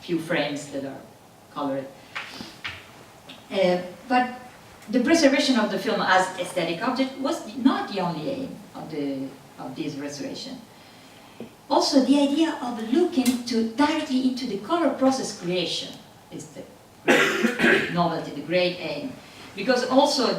few frames that are colored. But the preservation of the film as aesthetic object was not the only aim of this restoration. Also, the idea of looking directly into the color process creation is the great novelty, the great aim. Because also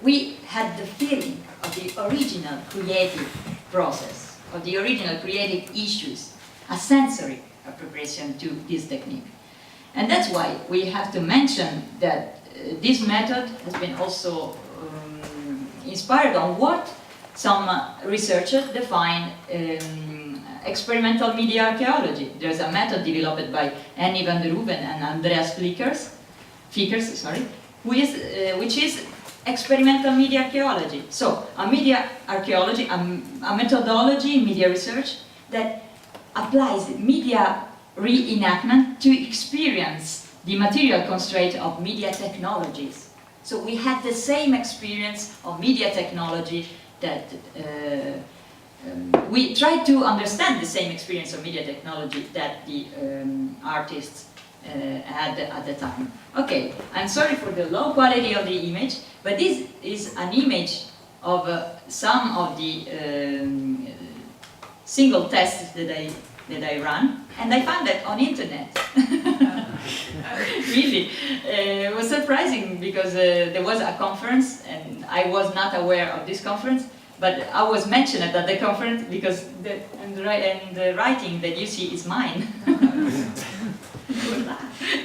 we had the feeling of the original creative process, of the original creative issues, a sensory appropriation to this technique. And that's why we have to mention that this method has been also inspired on what some researchers define experimental media archaeology. There's a method developed by Annie van der Hoeven and Andreas Fiekers, which is experimental media archaeology. So, a media archaeology, a methodology, media research that applies media reenactment to experience the material constraint of media technologies. So we had the same experience of media technology that we tried to understand the same experience of media technology that the artists had at the time. Okay, I'm sorry for the low quality of the image, but this is an image of some of the single tests that I ran, and I found that on internet. Really, it was surprising because there was a conference, and I was not aware of this conference, but I was mentioned at the conference because the writing that you see is mine.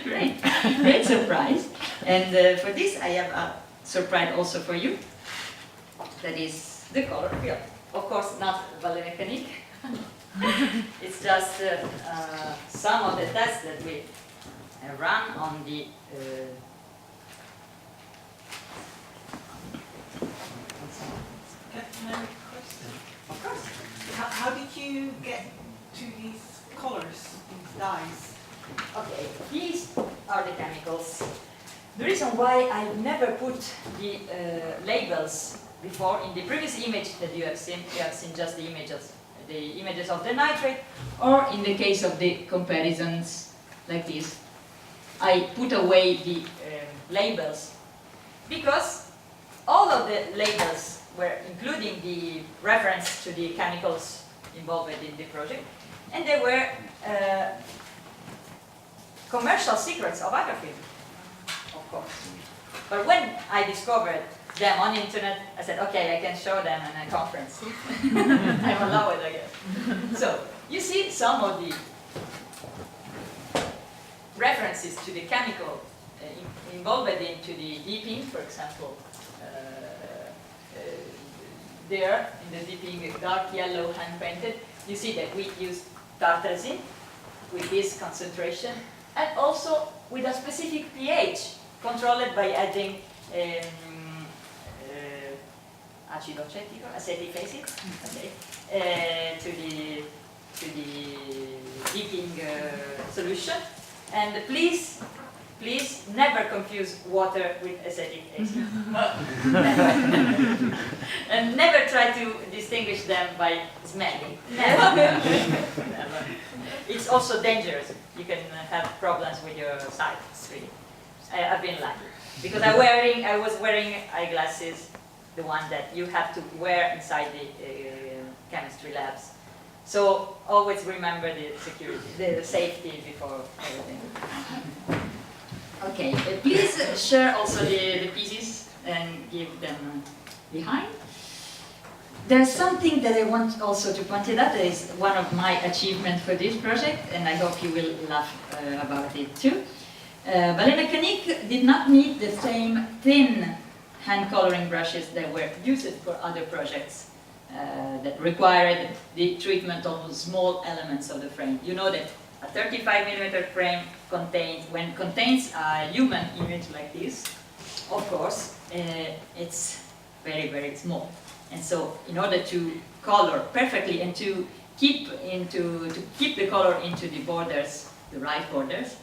Great, great surprise. And for this, I have a surprise also for you. That is the color field. Of course, not ballet mechanique. It's just some of the tests that we run on the Can I make a question? Of course. How did you get to these colors, these dyes? Okay, these are the chemicals. The reason why I never put the labels before in the previous image that you have seen just the images of the nitrate, or in the case of the comparisons like this, I put away the labels because all of the labels were including the reference to the chemicals involved in the project, and they were commercial secrets of Agrafilm, of course. But when I discovered them on the internet, I said, okay, I can show them in a conference. I'm allowed, I guess. So, you see some of the references to the chemical involved into the deeping, for example, there in the deeping, dark yellow hand painted, you see that we use tartrazine with this concentration, and also with a specific pH controlled by adding acido acetico, acetic acid, okay, to the deeping solution. And please never confuse water with acetic acid. Never. And never try to distinguish them by smelling. Never. Never. It's also dangerous. You can have problems with your sight. Really. I've been lucky because I was wearing eyeglasses, the one that you have to wear inside the chemistry labs. So always remember the security, the safety before everything. Okay, please share also the pieces and give them behind. There's something that I want also to point out that is one of my achievements for this project, and I hope you will laugh about it too. Ballet Mécanique did not need the same thin hand coloring brushes that were used for other projects that required the treatment of small elements of the frame. You know that a 35mm frame contains a human image like this, of course, it's very, very small. And so, in order to color perfectly and to keep the color into the borders, the right borders,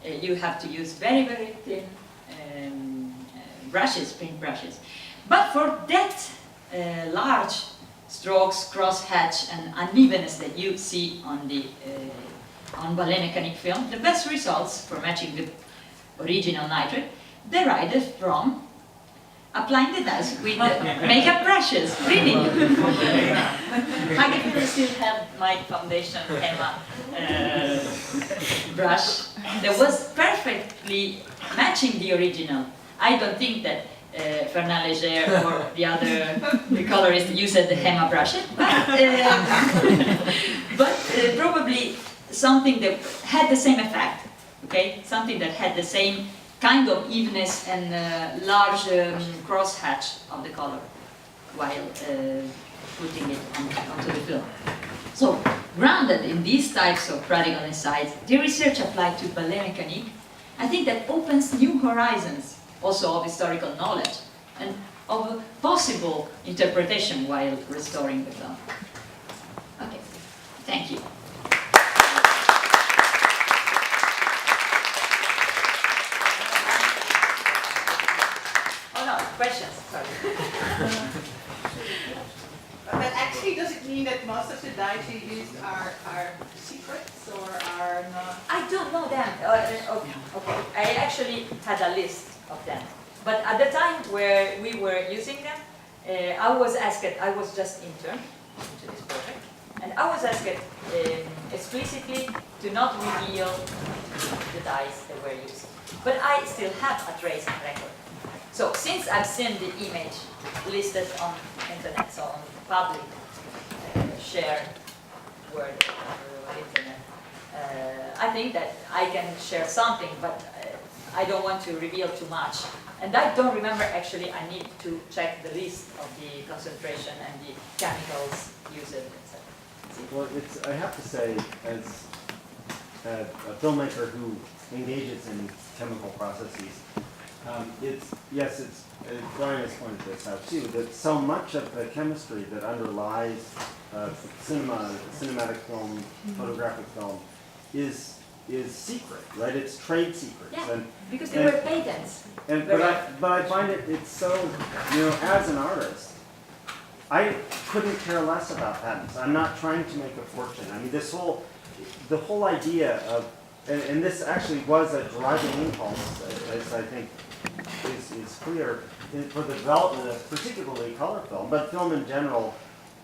you have to use very, very thin brushes, paint brushes. But for that large strokes, cross-hatch, and unevenness that you see on the on ballet mécanique film, the best results for matching the original nitrate derived from applying the dyes with makeup brushes, really. I can still have my foundation HEMA brush that was perfectly matching the original. I don't think that Fernand Léger or the other colorist used the HEMA brushes, but probably something that had the same effect, okay? Something that had the same kind of evenness and large cross-hatch of the color while putting it onto the film. So, grounded in these types of practical insights, the research applied to ballet mécanique, I think that opens new horizons also of historical knowledge and of possible interpretation while restoring the film. Okay, thank you. Questions? Sorry. But actually, does it mean that most of the dyes you used are secrets or are not? I don't know them. Okay. I actually had a list of them. But at the time where we were using them, I was asked, I was just intern into this project, and I was asked explicitly to not reveal the dyes that were used. But I still have a trace and record. So, since I've seen the image listed on internet, so on public shared word internet, I think that I can share something, but I don't want to reveal too much. And I don't remember actually, I need to check the list of the concentration and the chemicals used, etc. Well, I have to say, as a filmmaker who engages in chemical processes, Brian has pointed this out too, that so much of the chemistry that underlies cinematic film, photographic film, is secret, right? It's trade secrets. Yeah, because they were patents. But I find it's so, as an artist, I couldn't care less about patents. I'm not trying to make a fortune. I mean, the whole idea of, and this actually was a driving impulse, as I think is clear, for the development of particularly color film, but film in general,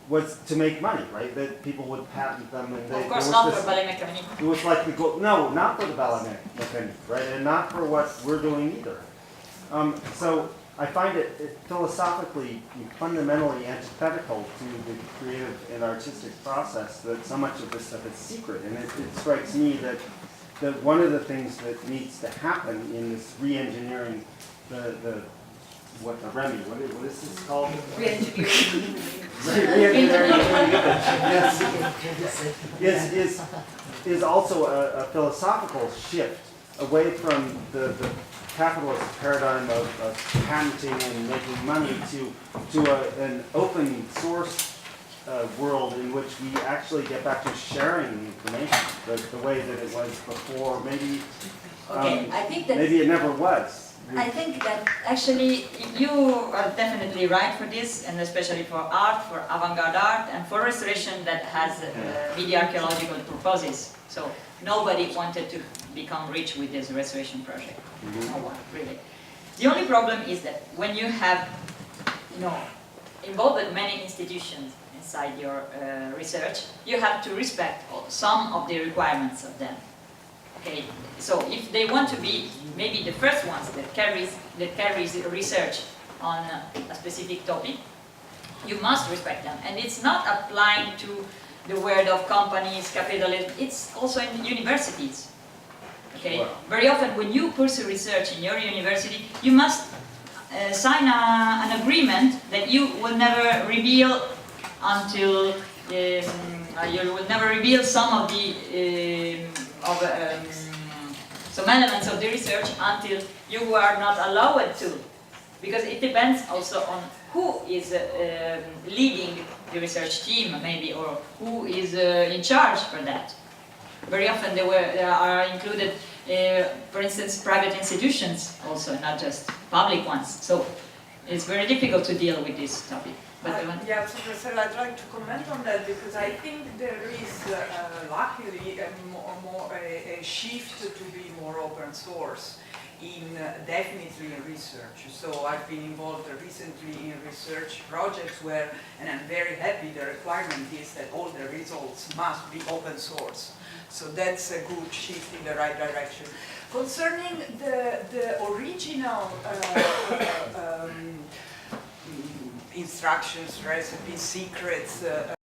was to make money, right? That people would patent them, and of course not for ballet mécanique. It was like the goal. No, not for the ballet mécanique, right? And not for what we're doing either. So I find it philosophically fundamentally antithetical to the creative and artistic process that so much of this stuff is secret. And it strikes me that one of the things that needs to happen in this re-engineering, the REMI, what is this called? Re-engineering. Is also a philosophical shift away from the capitalist paradigm of patenting and making money to an open source world in which we actually get back to sharing the information the way that it was before. Maybe I think that maybe it never was. I think that actually you are definitely right for this, and especially for art, for avant-garde art, and for restoration that has media archaeological purposes. So nobody wanted to become rich with this restoration project. No one, really. The only problem is that when you have, involved many institutions inside your research, you have to respect some of the requirements of them. Okay, so if they want to be maybe the first ones that carries research on a specific topic, you must respect them. And it's not applying to the world of companies, capitalism, it's also in universities. Okay, wow. Very often when you pursue research in your university, you must sign an agreement that you will never reveal until you will never reveal some of the some elements of the research until you are not allowed to, because it depends also on who is leading the research team, maybe, or who is in charge for that. Very often there are included, for instance, private institutions also, not just public ones. So it's very difficult to deal with this topic. But the one, Yeah, so Marcel, I'd like to comment on that because I think there is luckily a shift to be more open source definitely in research. So I've been involved recently in research projects where, and I'm very happy, the requirement is that all the results must be open source. So that's a good shift in the right direction. Concerning the original instructions, recipes, secrets,